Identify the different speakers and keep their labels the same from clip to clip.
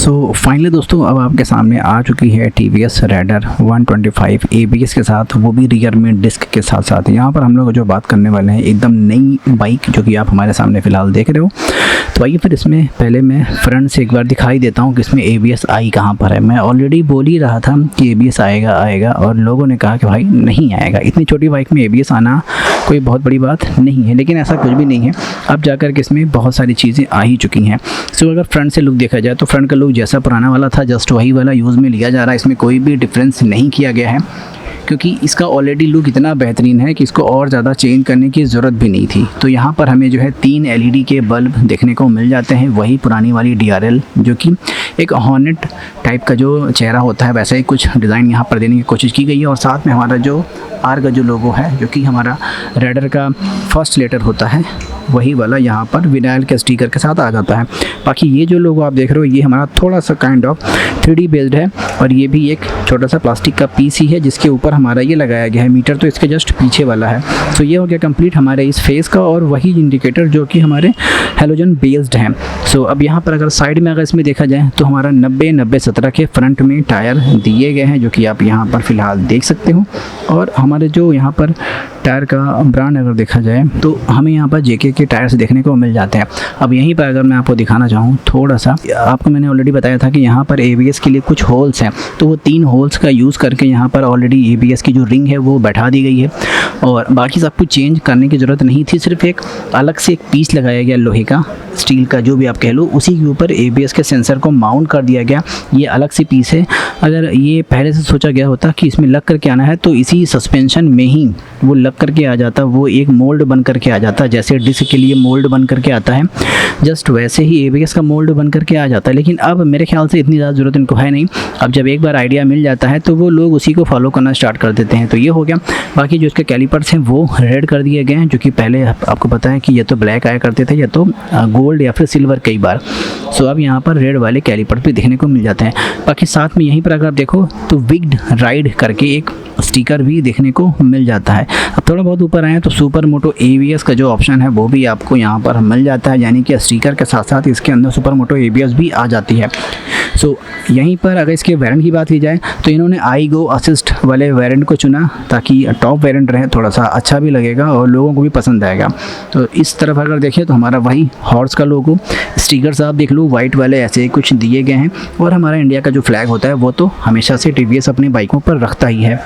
Speaker 1: So finally दोस्तों अब आपके सामने आ चुकी है TVS Raider 125 ABS के साथ, वो भी रियर में डिस्क के साथ साथ। यहाँ पर हम लोग जो बात करने वाले हैं एकदम नई बाइक जो कि आप हमारे सामने फ़िलहाल देख रहे हो। तो आइए फिर इसमें पहले मैं फ्रंट से एक बार दिखाई देता हूँ कि इसमें ABS आई कहाँ पर है। मैं ऑलरेडी बोल ही रहा था कि ABS आएगा और लोगों ने कहा कि भाई नहीं आएगा, इतनी छोटी बाइक में ABS आना कोई बहुत बड़ी बात नहीं है, लेकिन ऐसा कुछ भी नहीं है। अब जाकर के इसमें बहुत सारी चीज़ें आ ही चुकी हैं। सो अगर फ्रंट से लुक देखा जाए तो फ्रंट का लुक जैसा पुराना वाला था जस्ट वही वाला यूज़ में लिया जा रहा है। इसमें कोई भी डिफरेंस नहीं किया गया है क्योंकि इसका ऑलरेडी लुक इतना बेहतरीन है कि इसको और ज़्यादा चेंज करने की ज़रूरत भी नहीं थी। तो यहाँ पर हमें जो है 3 LED के बल्ब देखने को मिल जाते हैं, वही पुरानी वाली DRL जो कि एक हॉर्नेट टाइप का जो चेहरा होता है वैसा ही कुछ डिज़ाइन यहाँ पर देने की कोशिश की गई है। और साथ में हमारा जो R का जो लोगो है जो कि हमारा रेडर का फर्स्ट लेटर होता है वही वाला यहाँ पर विनाइल के स्टिकर के साथ आ जाता है। बाकी ये जो लोगो आप देख रहे हो ये हमारा थोड़ा सा काइंड ऑफ 3D बेस्ड है और ये भी एक छोटा सा प्लास्टिक का पीस ही है जिसके ऊपर हमारा ये लगाया गया है। मीटर तो इसके जस्ट पीछे वाला है। तो ये हो गया कंप्लीट हमारे इस फेस का और वही इंडिकेटर जो कि हमारे हेलोजन बेस्ड हैं। सो अब यहाँ पर अगर साइड में अगर इसमें देखा जाए तो हमारा 90-90-17 के फ्रंट में टायर दिए गए हैं जो कि आप यहाँ पर फ़िलहाल देख सकते हो। और हमारे जो यहाँ पर टायर का ब्रांड अगर देखा जाए तो हमें यहाँ पर JK के टायर्स देखने को मिल जाते हैं। अब यहीं पर अगर मैं आपको दिखाना चाहूँ थोड़ा सा, आपको मैंने ऑलरेडी बताया था कि यहाँ पर ABS के लिए कुछ होल्स हैं, तो वो 3 होल्स का यूज़ करके यहाँ पर ऑलरेडी ABS की जो रिंग है वो बैठा दी गई है और बाकी सब कुछ चेंज करने की ज़रूरत नहीं थी। सिर्फ एक अलग से एक पीस लगाया गया लोहे का, स्टील का, जो भी आप कह लो, उसी के ऊपर ABS के सेंसर को माउंट कर दिया गया। ये अलग से पीस है। अगर ये पहले से सोचा गया होता कि इसमें लग करके आना है तो इसी सस्पेंशन में ही वो लग करके आ जाता, वो एक मोल्ड बन करके आ जाता। जैसे डिस्क के लिए मोल्ड बन करके आता है जस्ट वैसे ही ABS का मोल्ड बन करके आ जाता है। लेकिन अब मेरे ख्याल से इतनी ज़्यादा ज़रूरत इनको है नहीं। अब जब एक बार आइडिया मिल जाता है तो वो लोग उसी को फॉलो करना स्टार्ट कर देते हैं। तो ये हो गया। बाकी जो इसके कैलिपर्स हैं वो रेड कर दिए गए हैं जो कि पहले आपको पता है कि ये तो ब्लैक आया करते थे या तो गोल्ड या फिर सिल्वर कई बार। सो अब यहाँ पर रेड वाले कैलिपर भी देखने को मिल जाते हैं। बाकी साथ में यहीं पर अगर आप देखो तो विग्ड राइड करके एक स्टिकर भी देखने को मिल जाता है। अब थोड़ा बहुत ऊपर आए तो सुपर मोटो ABS का जो ऑप्शन है वो भी आपको यहाँ पर मिल जाता है, यानी कि स्टिकर के साथ साथ इसके अंदर सुपर मोटो ABS भी आ जाती है। सो यहीं पर अगर इसके वेरिएंट की बात की जाए तो इन्होंने iGo असिस्ट वाले वेरिएंट को चुना ताकि टॉप वेरिएंट रहे, थोड़ा सा अच्छा भी लगेगा और लोगों को भी पसंद आएगा। तो इस तरफ अगर देखें तो हमारा वही हॉर्स का लोगो, स्टिकर्स आप देख लो वाइट वाले ऐसे ही कुछ दिए गए हैं। और हमारा इंडिया का जो फ्लैग होता है वो तो हमेशा से TVS अपनी बाइकों पर रखता ही है।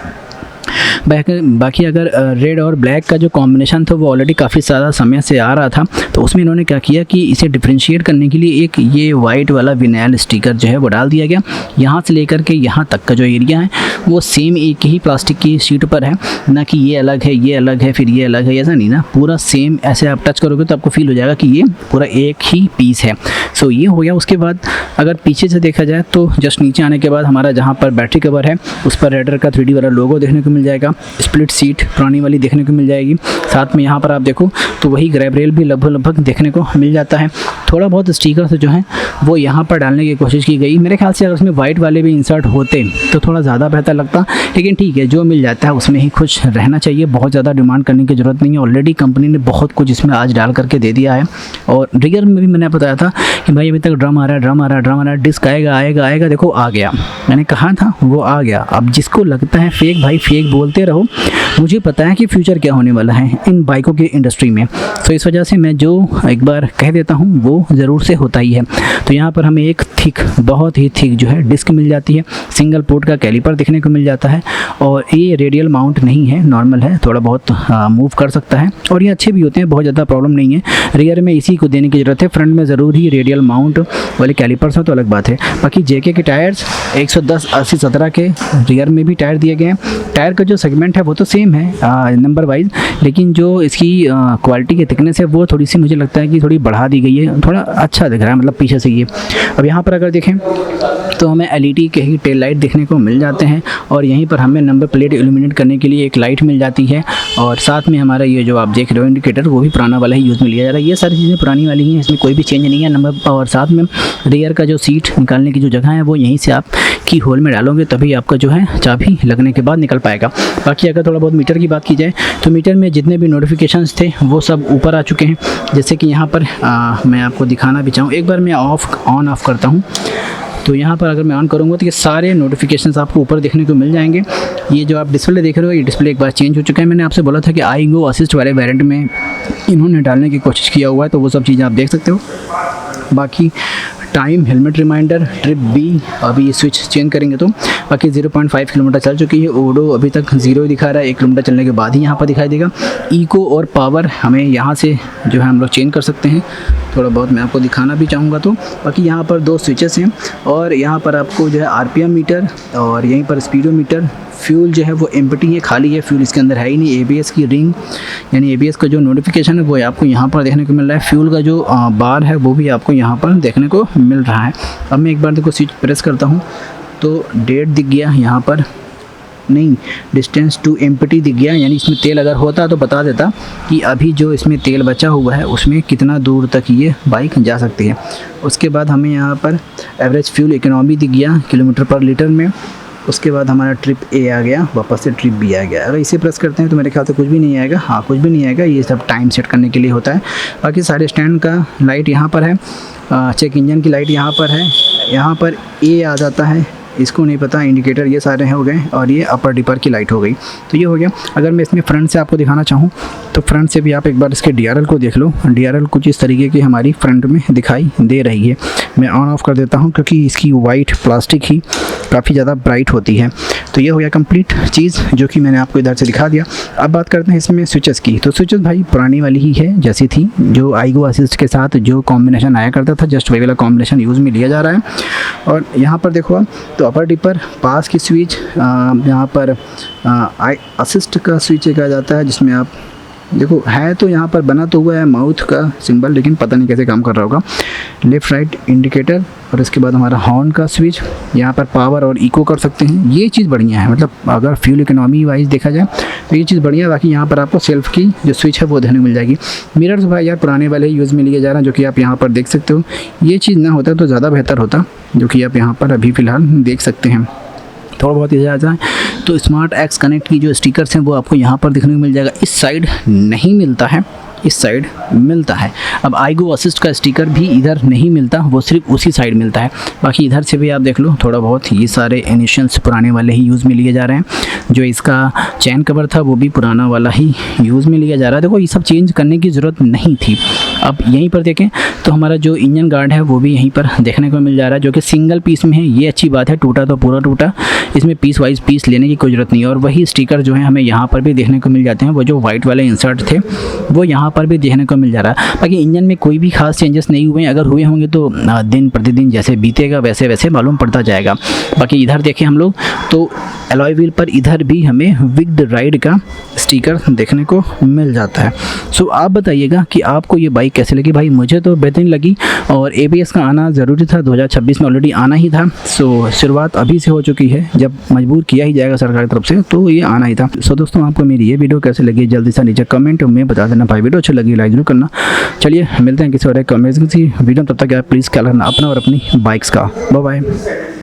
Speaker 1: बाकी अगर रेड और ब्लैक का जो कॉम्बिनेशन था वो ऑलरेडी काफ़ी ज़्यादा समय से आ रहा था, तो उसमें इन्होंने क्या किया कि इसे डिफ्रेंशिएट करने के लिए एक ये वाइट वाला विनाइल स्टिकर जो है वो डाल दिया गया। यहाँ से लेकर के यहाँ तक का जो एरिया है वो सेम एक ही प्लास्टिक की शीट पर है, ना कि ये अलग है ये अलग है फिर ये अलग है, ऐसा नहीं ना, पूरा सेम। ऐसे आप टच करोगे तो आपको फील हो जाएगा कि ये पूरा एक ही पीस है। सो ये हो गया। उसके बाद अगर पीछे से देखा जाए तो जस्ट नीचे आने के बाद हमारा जहाँ पर बैटरी कवर है उस पर रेडर का 3D वाला लोगो देखने को मिल जाएगा। स्प्लिट सीट पुरानी वाली देखने को मिल जाएगी। साथ में यहाँ पर आप देखो तो वही ग्रैब रेल भी लगभग देखने को मिल जाता है। थोड़ा बहुत स्टिकर से जो है वो यहाँ पर डालने की कोशिश की गई। मेरे ख्याल से अगर उसमें वाइट वाले भी इंसर्ट होते तो थोड़ा ज़्यादा बेहतर लगता, लेकिन ठीक है, जो मिल जाता है उसमें ही खुश रहना चाहिए। बहुत ज़्यादा डिमांड करने की ज़रूरत नहीं है। ऑलरेडी कंपनी ने बहुत कुछ इसमें आज डाल करके दे दिया है। और रियर में भी मैंने बताया था कि भाई अभी तक ड्रम आ रहा है, डिस्क आएगा, देखो आ गया। मैंने कहा था वो आ गया। अब जिसको लगता है फेक, भाई फेक बोलते रहो, मुझे पता है कि फ्यूचर क्या होने वाला है इन बाइकों की इंडस्ट्री में। तो इस वजह से मैं जो एक बार कह देता हूँ वो ज़रूर से होता ही है। तो यहाँ पर हमें एक थिक, बहुत ही थिक जो है डिस्क मिल जाती है। सिंगल पोर्ट का कैलिपर देखने को मिल जाता है और ये रेडियल माउंट नहीं है, नॉर्मल है, थोड़ा बहुत मूव कर सकता है और ये अच्छे भी होते हैं, बहुत ज़्यादा प्रॉब्लम नहीं है। रियर में इसी को देने की ज़रूरत है, फ्रंट में ज़रूर ही रेडियल माउंट वाले कैलिपर्स हो तो अलग बात है। बाकी JK के टायर्स 110/80-17 के रियर में भी टायर दिए गए हैं। टायर का जो सेगमेंट है वो तो सेम है नंबर वाइज, लेकिन जो इसकी क्वालिटी की थिकनेस है वो थोड़ी सी मुझे लगता है कि थोड़ी बढ़ा दी गई है, थोड़ा अच्छा दिख रहा है मतलब पीछे से ये। अब यहाँ पर अगर देखें तो हमें LED के ही टेल लाइट देखने को मिल जाते हैं और यहीं पर हमें नंबर प्लेट इल्यूमिनेट करने के लिए एक लाइट मिल जाती है। और साथ में हमारा ये जो आप देख रहे हो इंडिकेटर वो भी पुराना वाला ही यूज़ में लिया जा रहा है। ये सारी चीज़ें पुरानी वाली ही हैं, इसमें कोई भी चेंज नहीं है नंबर। और साथ में रियर का जो सीट निकालने की जो जगह है वो यहीं से आप की होल में डालोगे तभी आपका जो है चाबी लगने के बाद निकल पाएगा। बाकी अगर थोड़ा बहुत मीटर की बात की जाए तो मीटर में जितने भी नोटिफिकेशंस थे वो सब ऊपर आ चुके हैं। जैसे कि यहाँ पर मैं आपको दिखाना भी चाहूँ, एक बार मैं ऑन ऑफ करता हूँ तो यहाँ पर अगर मैं ऑन करूँगा तो ये सारे नोटिफिकेशंस आपको ऊपर देखने को मिल जाएंगे। ये जो आप डिस्प्ले देख रहे हो, ये डिस्प्ले एक बार चेंज हो चुका है। मैंने आपसे बोला था कि आईगो असिस्ट वाले वेरिएंट में इन्होंने डालने की कोशिश किया हुआ है, तो वो सब चीज़ें आप देख सकते हो। बाकी time, helmet reminder, trip B, अभी ये स्विच चेंज करेंगे तो बाकी 0.5 किलोमीटर चल चुकी है। ओडो अभी तक 0 ही दिखा रहा है, 1 किलोमीटर चलने के बाद ही यहाँ पर दिखाई देगा। इको और पावर हमें यहाँ से जो है हम लोग चेंज कर सकते हैं। थोड़ा बहुत मैं आपको दिखाना भी चाहूँगा। तो बाकी यहाँ पर 2 स्विचेस हैं और यहाँ पर आपको जो है आरपीएम मीटर और यहीं पर स्पीडोमीटर। फ्यूल जो है वो एम्प्टी है, खाली है, फ्यूल इसके अंदर है ही नहीं। एबीएस की रिंग यानी एबीएस का जो नोटिफिकेशन है वो आपको यहाँ पर देखने को मिल रहा है। फ्यूल का जो बार है वो भी आपको यहाँ पर देखने को मिल रहा है। अब मैं एक बार देखो स्विच प्रेस करता हूँ तो डेट दिख गया यहाँ पर, नहीं डिस्टेंस टू एम्प्टी दिख गया, यानी इसमें तेल अगर होता तो बता देता कि अभी जो इसमें तेल बचा हुआ है उसमें कितना दूर तक ये बाइक जा सकती है। उसके बाद हमें यहाँ पर एवरेज फ्यूल इकोनॉमी दिख गया किलोमीटर पर लीटर में। उसके बाद हमारा ट्रिप ए आ गया, वापस से ट्रिप बी आ गया। अगर इसे प्रेस करते हैं तो मेरे ख्याल से कुछ भी नहीं आएगा। हाँ, कुछ भी नहीं आएगा, ये सब टाइम सेट करने के लिए होता है। बाकी सारे स्टैंड का लाइट यहाँ पर है, चेक इंजन की लाइट यहाँ पर है, यहाँ पर ए आ जाता है, इसको नहीं पता, इंडिकेटर ये सारे हैं हो गए, और ये अपर डिपर की लाइट हो गई। तो ये हो गया। अगर मैं इसमें फ्रंट से आपको दिखाना चाहूँ तो फ्रंट से भी आप एक बार इसके डीआरएल को देख लो। डीआरएल कुछ इस तरीके की हमारी फ्रंट में दिखाई दे रही है। मैं ऑन ऑफ कर देता हूँ क्योंकि इसकी वाइट प्लास्टिक ही काफ़ी ज़्यादा ब्राइट होती है। तो ये हो गया कंप्लीट चीज़ जो कि मैंने आपको इधर से दिखा दिया। अब बात करते हैं इसमें स्विचेस की। तो स्विचेस भाई पुरानी वाली ही है जैसी थी, जो आईगो असिस्ट के साथ जो कॉम्बिनेशन आया करता था, जस्ट वही वाला कॉम्बिनेशन यूज़ में लिया जा रहा है। और यहाँ पर देखो आप तो अपर डिपर, पास की स्विच, यहाँ पर असिस्ट का स्विच एक आ जाता है जिसमें आप देखो है तो यहाँ पर बना तो हुआ है माउथ का सिंबल, लेकिन पता नहीं कैसे काम कर रहा होगा। लेफ़्ट राइट इंडिकेटर और इसके बाद हमारा हॉर्न का स्विच, यहाँ पर पावर और इको कर सकते हैं। ये चीज़ बढ़िया है, मतलब अगर फ्यूल इकोनॉमी वाइज देखा जाए तो ये चीज़ बढ़िया है। बाकी यहाँ पर आपको सेल्फ की जो स्विच है वो देखने को मिल जाएगी। मिरर्स भाई यार पुराने वाले यूज़ में लिए जा रहे हैं, जो कि आप यहाँ पर देख सकते हो। ये चीज़ ना होता तो ज़्यादा बेहतर होता, जो कि आप यहाँ पर अभी फ़िलहाल देख सकते हैं। थोड़ा बहुत इधर आ जाए तो स्मार्ट एक्स कनेक्ट की जो स्टिकर्स हैं वो आपको यहाँ पर देखने को मिल जाएगा। इस साइड नहीं मिलता है, इस साइड मिलता है। अब आईगो असिस्ट का स्टिकर भी इधर नहीं मिलता, वो सिर्फ उसी साइड मिलता है। बाकी इधर से भी आप देख लो थोड़ा बहुत, ये सारे इनिशियल्स पुराने वाले ही यूज़ में लिए जा रहे हैं। जो इसका चैन कवर था वो भी पुराना वाला ही यूज़ में लिया जा रहा है। देखो ये सब चेंज करने की ज़रूरत नहीं थी। अब यहीं पर देखें तो हमारा जो इंजन गार्ड है वो भी यहीं पर देखने को मिल जा रहा है, जो कि सिंगल पीस में है। ये अच्छी बात है, टूटा तो पूरा टूटा, इसमें पीस वाइज पीस लेने की कोई ज़रूरत नहीं है। और वही स्टिकर जो है हमें यहाँ पर भी देखने को मिल जाते हैं, वो जो वाइट वाले इंसर्ट थे वो यहाँ पर भी देखने को मिल जा रहा है। बाकी इंजन में कोई भी खास चेंजेस नहीं हुए हैं, अगर हुए होंगे तो दिन प्रतिदिन जैसे बीतेगा वैसे वैसे मालूम पड़ता जाएगा। बाकी इधर देखें हम लोग तो अलॉय व्हील पर इधर भी हमें विद राइड का स्टिकर देखने को मिल जाता है। सो आप बताइएगा कि आपको ये बाइक कैसे लगी। भाई मुझे तो बेहतरीन लगी, और एबीएस का आना ज़रूरी था, 2026 में ऑलरेडी आना ही था। सो शुरुआत अभी से हो चुकी है, जब मजबूर किया ही जाएगा सरकार की तरफ से तो ये आना ही था। सो दोस्तों आपको मेरी ये वीडियो कैसे लगी जल्दी से नीचे कमेंट में बता देना। भाई वीडियो अच्छी लगी लाइक जरूर करना। चलिए मिलते हैं किसी और एक अमेजिंग सी वीडियो, तब तक आप प्लीज़ ख्याल रखना अपना और अपनी बाइक्स का। Bye bye.